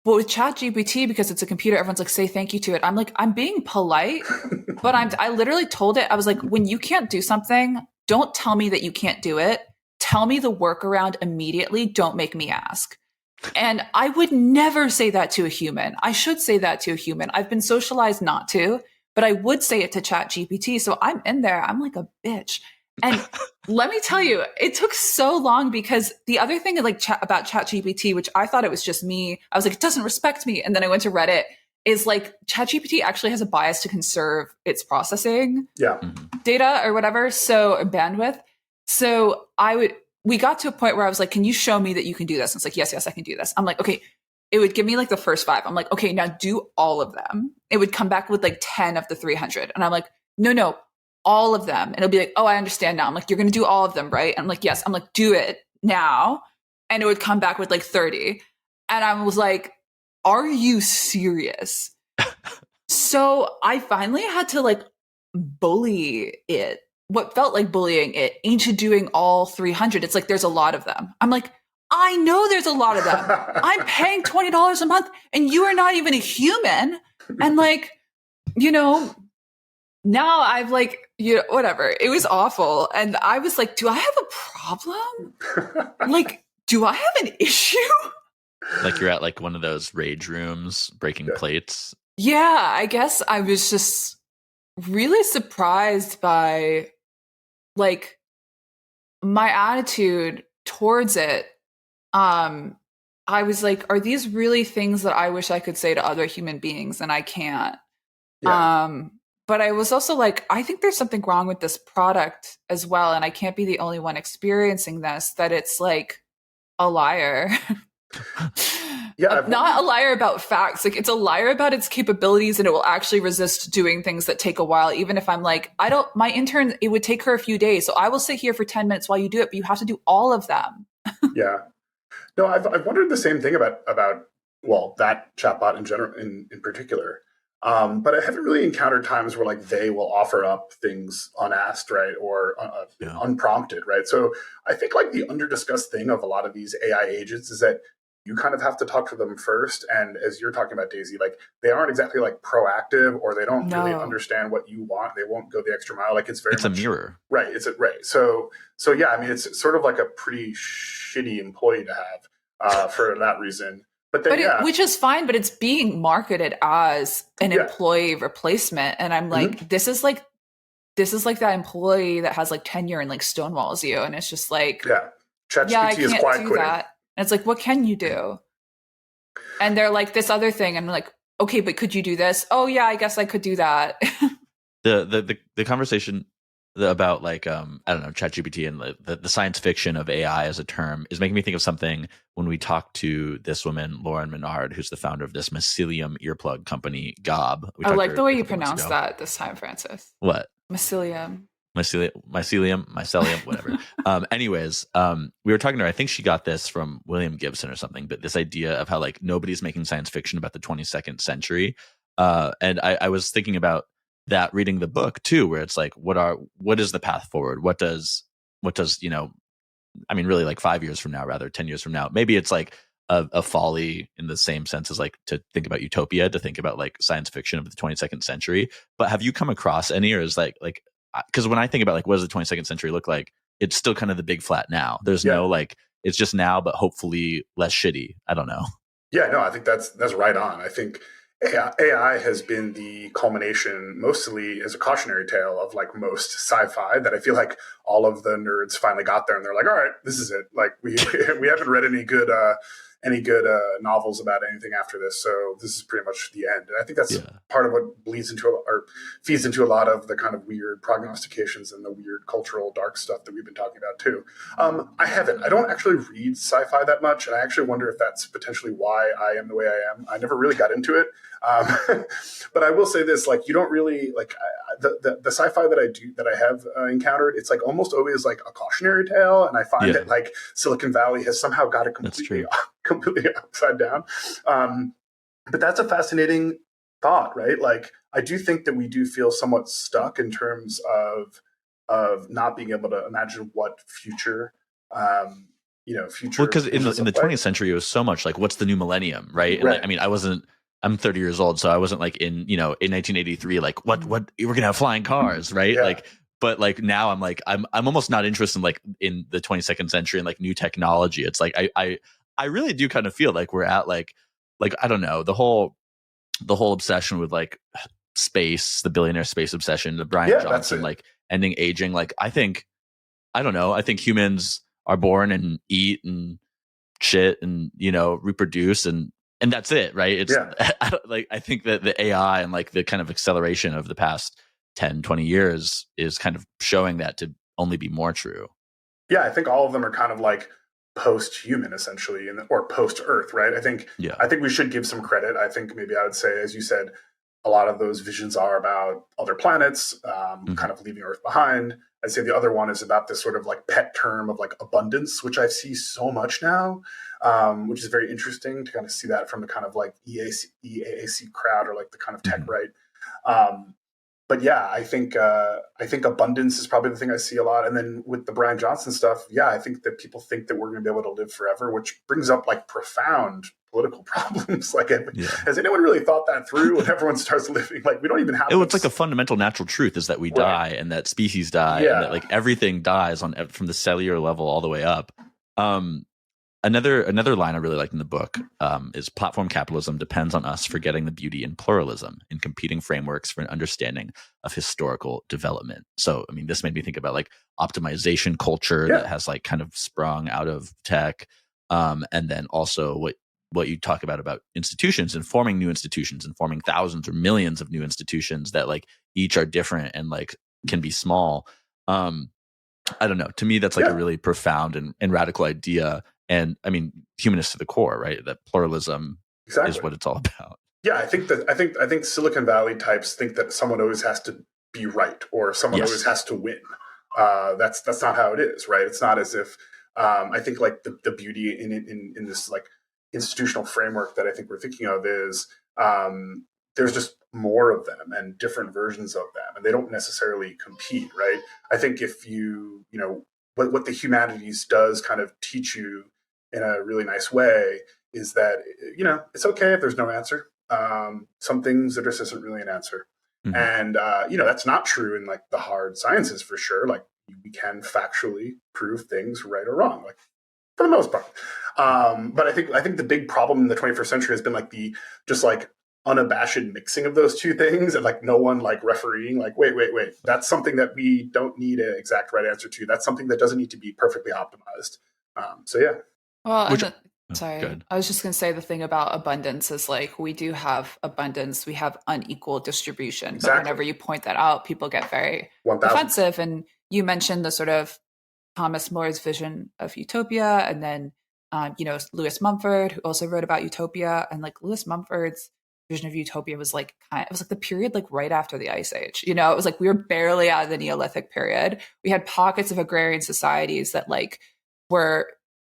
Well, with ChatGPT, because it's a computer, everyone's like, say thank you to it. I'm like, I'm being polite, but I literally told it, I was like, when you can't do something, don't tell me that you can't do it. Tell me the workaround immediately. Don't make me ask. And I would never say that to a human. I should say that to a human. I've been socialized not to, but I would say it to ChatGPT. So I'm in there. I'm like a bitch. And let me tell you, it took so long because the other thing about ChatGPT, which I thought it was just me, I was like, it doesn't respect me. And then I went to Reddit, is like ChatGPT actually has a bias to conserve its processing data or whatever. So bandwidth. So we got to a point where I was like, can you show me that you can do this? And it's like, yes, I can do this. I'm like, okay. It would give me like the first 5. I'm like, okay, now do all of them. It would come back with like 10 of the 300. And I'm like, no, all of them. And it'll be like, oh, I understand now. I'm like, you're going to do all of them, right? I'm like, yes. I'm like, do it now. And it would come back with like 30. And I was like, are you serious? So I finally had to like bully it. What felt like bullying it into doing all 300. It's like, there's a lot of them. I'm like, I know there's a lot of them. I'm paying $20 a month and you are not even a human. And like, now I've like, whatever. It was awful. And I was like, do I have a problem? Like, do I have an issue? Like you're at like one of those rage rooms breaking plates. Yeah, I guess I was just really surprised by like my attitude towards it. I was like, are these really things that I wish I could say to other human beings and I can't? But I was also like, I think there's something wrong with this product as well. And I can't be the only one experiencing this, that it's like a liar. Not a liar about facts. Like it's a liar about its capabilities, and it will actually resist doing things that take a while. Even if I'm like, my intern, it would take her a few days. So I will sit here for 10 minutes while you do it, but you have to do all of them. Yeah. No, I've wondered the same thing about that chatbot in general, in particular. But I haven't really encountered times where like they will offer up things unasked, right, or unprompted, right? So I think like the underdiscussed thing of a lot of these AI agents is that you kind of have to talk to them first. And as you're talking about, Daisy, like they aren't exactly like proactive, or they don't really understand what you want. They won't go the extra mile. Like it's a mirror, right? So yeah, I mean, it's sort of like a pretty shitty employee to have for that reason. Which is fine, but it's being marketed as an employee replacement. And I'm like, this is like this is like that employee that has like tenure and like stonewalls you, and it's just like, Yeah. Chat-GPT yeah, I is can't quiet do quitting. that. And it's like, what can you do? And they're like, this other thing. I'm like, okay, but could you do this? Oh yeah, I guess I could do that. The conversation about like I don't know, Chat-GPT and the science fiction of AI as a term is making me think of something when we talked to this woman, Lauren Menard, who's the founder of this mycelium earplug company, Gob. I like the way you pronounce that this time, Francis. What? Mycelium, whatever. Anyways, we were talking to her. I think she got this from William Gibson or something, but this idea of how like nobody's making science fiction about the 22nd century. And I was thinking about that reading the book too, where it's like, what is the path forward? What does, I mean, really like 5 years from now, rather 10 years from now, maybe it's like a folly in the same sense as like to think about utopia, to think about like science fiction of the 22nd century. But have you come across any, or is like, because when I think about like, what does the 22nd century look like? It's still kind of the big flat now. There's no like, it's just now, but hopefully less shitty. I don't know. Yeah, no, I think that's right on. I think AI has been the culmination, mostly as a cautionary tale of like most sci-fi, that I feel like all of the nerds finally got there and they're like, all right, this is it. Like we haven't read any good novels about anything after this, so this is pretty much the end. And I think that's part of what bleeds into or feeds into a lot of the kind of weird prognostications and the weird cultural dark stuff that we've been talking about too. I don't actually read sci-fi that much, and I actually wonder if that's potentially why I am the way I am. I never really got into it. But I will say this, like, you don't really like the sci-fi that I have encountered. It's like almost always like a cautionary tale. And I find that like Silicon Valley has somehow got it completely upside down. But that's a fascinating thought, right? Like, I do think that we do feel somewhat stuck in terms of not being able to imagine what future, future. Well, because in the 20th century, it was so much like, what's the new millennium, right? And like, I mean, I'm 30 years old, so I wasn't like in 1983, like what we're gonna have flying cars, right? Yeah. Like, but like now I'm almost not interested in the 22nd century and like new technology. It's like I really do kind of feel like we're at like I don't know, the whole obsession with like space, the billionaire space obsession, the Brian Johnson, like ending aging. Like I think humans are born and eat and shit and reproduce and that's it, right? It's I think that the AI and like the kind of acceleration of the past 10, 20 years is kind of showing that to only be more true. Yeah, I think all of them are kind of like post-human essentially, or post-Earth, right? I think we should give some credit. I think maybe I would say, as you said, a lot of those visions are about other planets, kind of leaving Earth behind. I'd say the other one is about this sort of like pet term of like abundance, which I see so much now, which is very interesting to kind of see that from the kind of like EAC crowd, or like the kind of tech right. But yeah, I think abundance is probably the thing I see a lot. And then with the Brian Johnson stuff, I think that people think that we're going to be able to live forever, which brings up like profound political problems. Like, has anyone really thought that through? When everyone starts living, like, we don't even have. It's like a fundamental natural truth is that we die and that species die and that like everything dies from the cellular level all the way up. Another line I really like in the book is platform capitalism depends on us forgetting the beauty in pluralism in competing frameworks for an understanding of historical development. So, I mean, this made me think about like optimization culture that has like kind of sprung out of tech. And then also what you talk about institutions and forming new institutions and forming thousands or millions of new institutions that like each are different and like can be small. I don't know. To me, that's like a really profound and radical idea. And I mean, humanist to the core, right? That pluralism is what it's all about. Yeah, I think Silicon Valley types think that someone always has to be right or someone always has to win. That's not how it is, right? It's not as if I think like the beauty in this like institutional framework that I think we're thinking of is there's just more of them and different versions of them, and they don't necessarily compete, right? I think if what the humanities does kind of teach you in a really nice way is that, it's okay if there's no answer. Some things there just isn't really an answer. Mm-hmm. And, that's not true in like the hard sciences for sure. Like we can factually prove things right or wrong, like for the most part. But I think the big problem in the 21st century has been like unabashed mixing of those two things, and like no one like refereeing like wait, that's something that we don't need an exact right answer to. That's something that doesn't need to be perfectly optimized. So yeah. Well, Which, sorry, good. I was just going to say the thing about abundance is like we do have abundance, we have unequal distribution. Exactly. But whenever you point that out, people get very 1,000. defensive. And you mentioned the sort of Thomas More's vision of utopia, and then Lewis Mumford, who also wrote about utopia, and like Lewis Mumford's vision of utopia was like it was like the period like right after the Ice Age. It was like we were barely out of the Neolithic period. We had pockets of agrarian societies that like were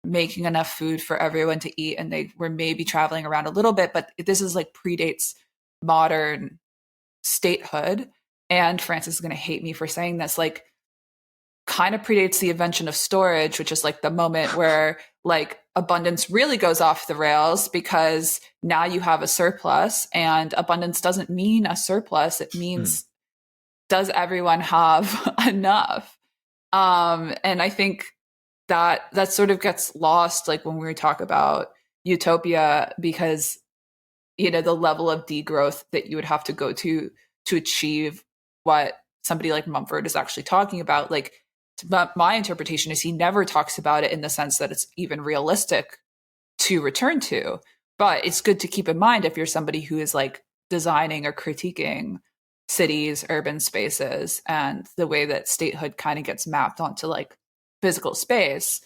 making enough food for everyone to eat, and they were maybe traveling around a little bit, but this is like predates modern statehood. And Francis is going to hate me for saying this, like kind of predates the invention of storage, which is like the moment where like abundance really goes off the rails, because now you have a surplus, and abundance doesn't mean a surplus. It means, does everyone have enough? And I think that sort of gets lost, like when we talk about utopia, because, the level of degrowth that you would have to go to achieve what somebody like Mumford is actually talking about. Like, my interpretation is he never talks about it in the sense that it's even realistic to return to. But it's good to keep in mind if you're somebody who is like designing or critiquing cities, urban spaces, and the way that statehood kind of gets mapped onto like physical space,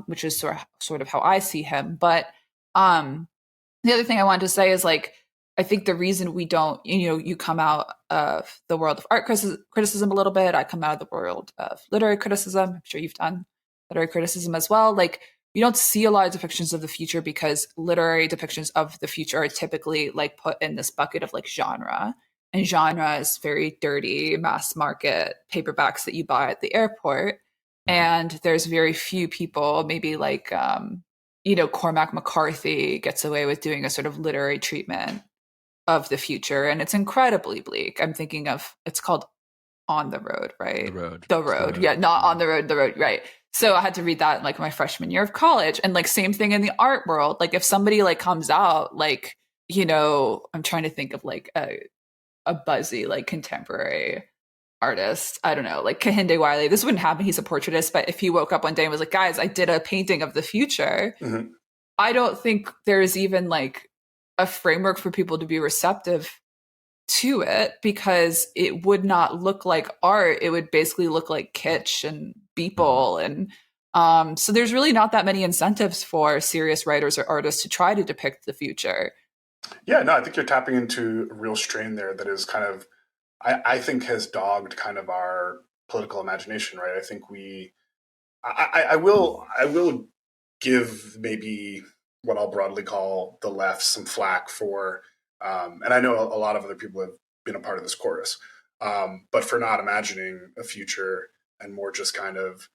which is sort of how I see him. But the other thing I wanted to say is like, I think the reason we don't, you come out of the world of art criticism a little bit. I come out of the world of literary criticism. I'm sure you've done literary criticism as well. Like, you don't see a lot of depictions of the future because literary depictions of the future are typically like put in this bucket of like genre. And genre is very dirty, mass market paperbacks that you buy at the airport. And there's very few people, maybe like, Cormac McCarthy gets away with doing a sort of literary treatment of the future. And it's incredibly bleak. I'm thinking of, it's called On the Road, right? The Road. Yeah, not On the Road, The Road, right. So I had to read that in like my freshman year of college. And like same thing in the art world. Like if somebody like comes out, like, I'm trying to think of like a buzzy, like contemporary artist. I don't know, like Kehinde Wiley. This wouldn't happen. He's a portraitist. But if he woke up one day and was like, guys, I did a painting of the future. Mm-hmm. I don't think there's even like a framework for people to be receptive to it, because it would not look like art. It would basically look like kitsch and beeple. And so there's really not that many incentives for serious writers or artists to try to depict the future. Yeah, no, I think you're tapping into a real strain there that is kind of, I think has dogged kind of our political imagination, right? I think I will give maybe what I'll broadly call the left some flack for, and I know a lot of other people have been a part of this chorus, but for not imagining a future and more just kind of,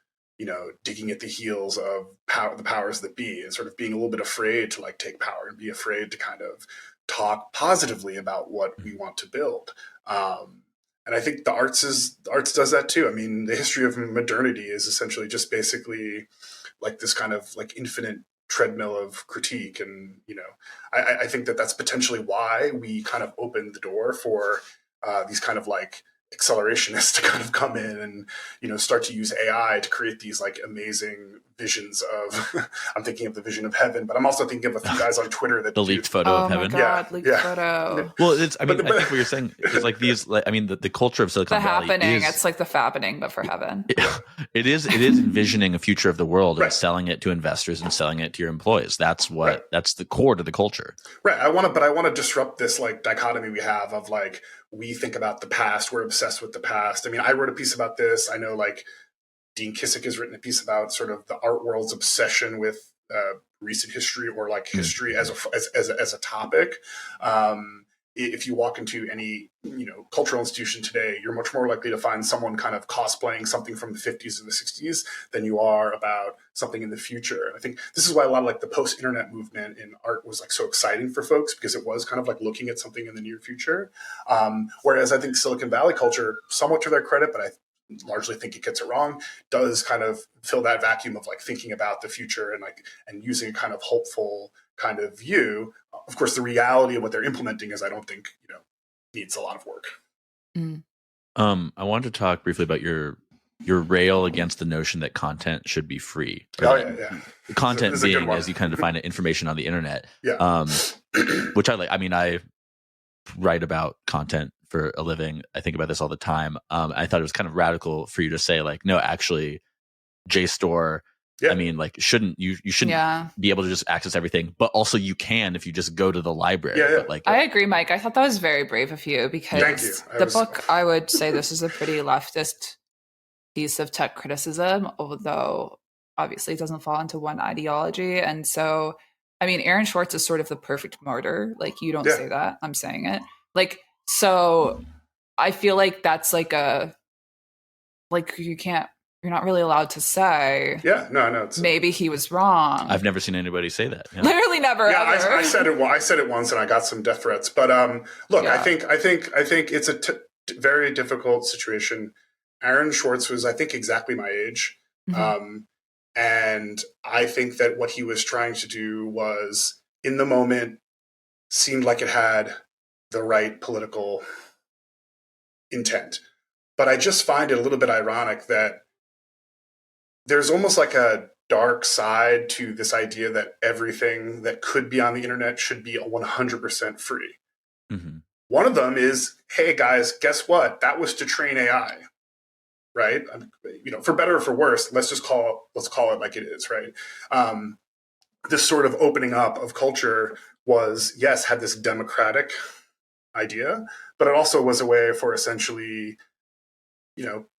digging at the heels of the powers that be, and sort of being a little bit afraid to like take power and be afraid to kind of talk positively about what we want to build. And I think the arts does that too. I mean, the history of modernity is essentially just basically like this kind of like infinite treadmill of critique. And, I think that that's potentially why we kind of opened the door for these kind of like accelerationists to kind of come in and, start to use AI to create these like amazing visions of, I'm thinking of the vision of heaven, but I'm also thinking of a few guys on Twitter that the leaked photo of heaven. Oh my God, leaked photo. Well, I think what you're saying is like these, like, I mean, the culture of Silicon Valley happening. It's like the fappening, but for heaven. It is envisioning a future of the world, right, and selling it to investors and selling it to your employees. That's that's the core to the culture. Right. I want to disrupt this like dichotomy we have of like, we think about the past, we're obsessed with the past. I mean, I wrote a piece about this. I know like Dean Kissick has written a piece about sort of the art world's obsession with recent history, or like history as a topic. If you walk into any cultural institution today, you're much more likely to find someone kind of cosplaying something from the 50s or the 60s than you are about something in the future. I think this is why a lot of like the post-internet movement in art was like so exciting for folks, because it was kind of like looking at something in the near future. Whereas I think Silicon Valley culture, somewhat to their credit, but largely think it gets it wrong, does kind of fill that vacuum of like thinking about the future and using a kind of hopeful kind of view. Of course, the reality of what they're implementing is, I don't think, needs a lot of work. Mm. I wanted to talk briefly about your rail against the notion that content should be free. Oh yeah. Content this is a good being, one. as you kind of define it, information on the internet. Yeah. Which I like. I mean, I write about content for a living. I think about this all the time. I thought it was kind of radical for you to say, like, no, actually, JSTOR. Yeah. I mean, like, you shouldn't be able to just access everything, but also you can if you just go to the library. Yeah. But like, I agree, Mike. I thought that was very brave of you, because the book, I would say this is a pretty leftist piece of tech criticism, although obviously it doesn't fall into one ideology. And so, I mean, Aaron Swartz is sort of the perfect martyr. Like, you don't say that, I'm saying it. Like, so I feel like that's like you're not really allowed to say. Yeah, no. Maybe he was wrong. I've never seen anybody say that. Yeah. Literally never. Yeah, ever. I said it. I said it once, and I got some death threats. But look, I think it's a very difficult situation. Aaron Swartz was, I think, exactly my age, and I think that what he was trying to do was, in the moment, seemed like it had the right political intent. But I just find it a little bit ironic that there's almost like a dark side to this idea that everything that could be on the internet should be 100% free. Mm-hmm. One of them is, hey guys, guess what? That was to train AI, right? For better or for worse, let's call it like it is, right? This sort of opening up of culture had this democratic idea, but it also was a way for essentially,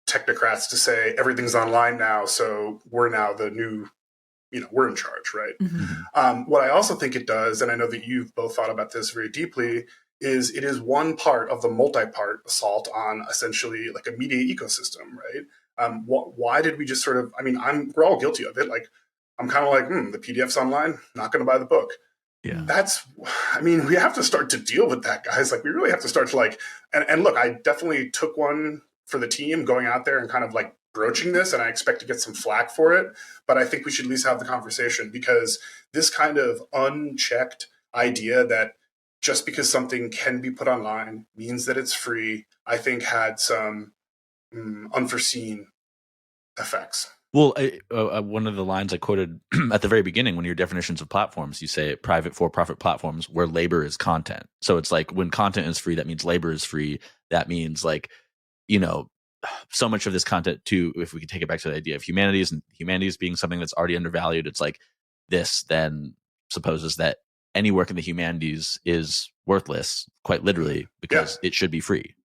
technocrats to say everything's online now, so we're now the new, we're in charge, right? Mm-hmm. What I also think it does, and I know that you've both thought about this very deeply, is it is one part of the multi-part assault on essentially like a media ecosystem, right? Why did we just sort of, we're all guilty of it. Like, I'm kind of like, the PDF's online, not going to buy the book. Yeah, we have to start to deal with that, guys. Like, we really have to start to like, and look, I definitely took one for the team going out there and kind of like broaching this, and I expect to get some flack for it. But I think we should at least have the conversation, because this kind of unchecked idea that just because something can be put online means that it's free, I think had some unforeseen effects. Well, one of the lines I quoted at the very beginning, when your definitions of platforms, you say private for-profit platforms where labor is content. So it's like, when content is free, that means labor is free. That means, like, so much of this content too, if we could take it back to the idea of humanities, and humanities being something that's already undervalued, it's like, this then supposes that any work in the humanities is worthless, quite literally, because it should be free.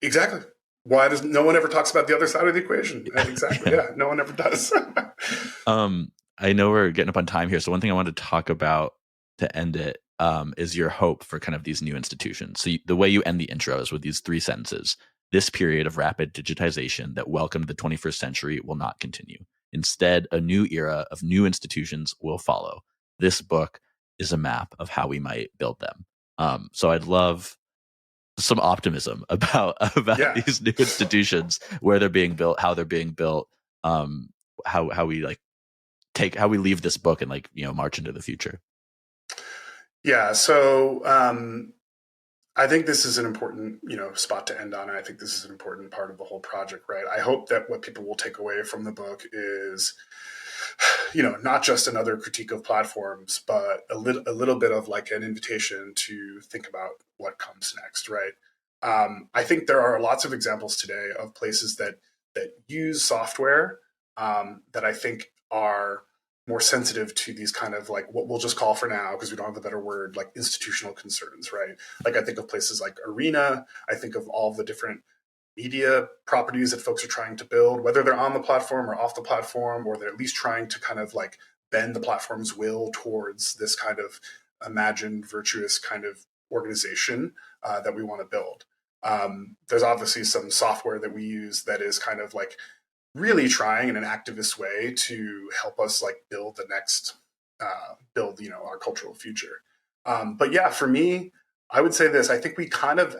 Exactly. Why does no one ever talks about the other side of the equation? Exactly. Yeah, no one ever does. I know we're getting up on time here, so one thing I wanted to talk about to end it is your hope for kind of these new institutions. So the way you end the intro is with these 3 sentences. This period of rapid digitization that welcomed the 21st century will not continue. Instead, a new era of new institutions will follow. This book is a map of how we might build them. So I'd love some optimism about these new institutions, where they're being built, how they're being built, how we leave this book and march into the future. Yeah. So I think this is an important, spot to end on. And I think this is an important part of the whole project, right? I hope that what people will take away from the book is, not just another critique of platforms, but a little bit of like an invitation to think about what comes next, right? I think there are lots of examples today of places that use software that I think are more sensitive to these kind of like what we'll just call for now, because we don't have a better word, like institutional concerns, right? Like, I think of places like Arena. I think of all the different media properties that folks are trying to build, whether they're on the platform or off the platform, or they're at least trying to kind of like bend the platform's will towards this kind of imagined virtuous kind of organization that we want to build. There's obviously some software that we use that is kind of like really trying in an activist way to help us like build the next, our cultural future. But yeah, for me, I would say this. I think we kind of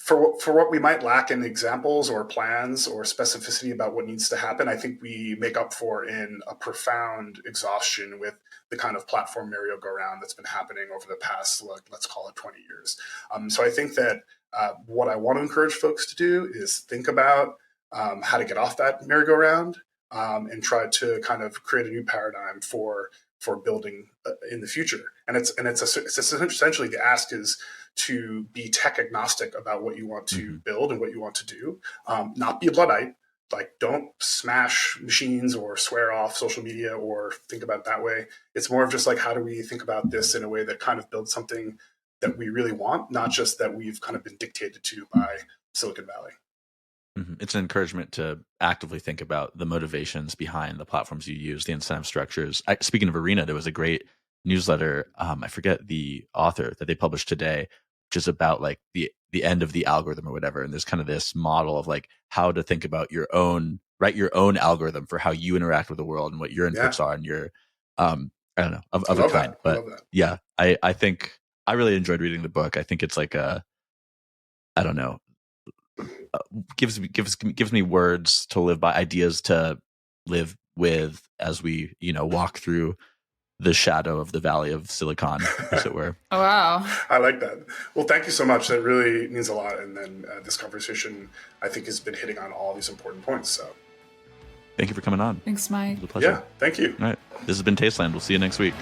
for what we might lack in examples or plans or specificity about what needs to happen, I think we make up for in a profound exhaustion with the kind of platform merry-go-round that's been happening over the past, let's call it 20 years. So I think that what I want to encourage folks to do is think about how to get off that merry-go-round and try to kind of create a new paradigm for building in the future. And it's essentially the ask is to be tech agnostic about what you want to build and what you want to do, not be a Luddite. Like, don't smash machines or swear off social media or think about it that way. It's more of just like, how do we think about this in a way that kind of builds something that we really want, not just that we've kind of been dictated to by Silicon Valley. It's an encouragement to actively think about the motivations behind the platforms you use, the incentive structures. Speaking of Arena, there was a great newsletter. I forget the author that they published today, which is about like the end of the algorithm or whatever. And there's kind of this model of like how to think about write your own algorithm for how you interact with the world and what your inputs are and your, I don't know, of a kind. But yeah, I think I really enjoyed reading the book. I think it's like I don't know, gives me words to live by, ideas to live with as we, walk through the shadow of the Valley of Silicon, as it were. Oh, wow. I like that. Well, thank you so much. That really means a lot. And then this conversation, I think, has been hitting on all these important points. So thank you for coming on. Thanks, Mike. It was a pleasure. Yeah, thank you. All right. This has been Tasteland. We'll see you next week.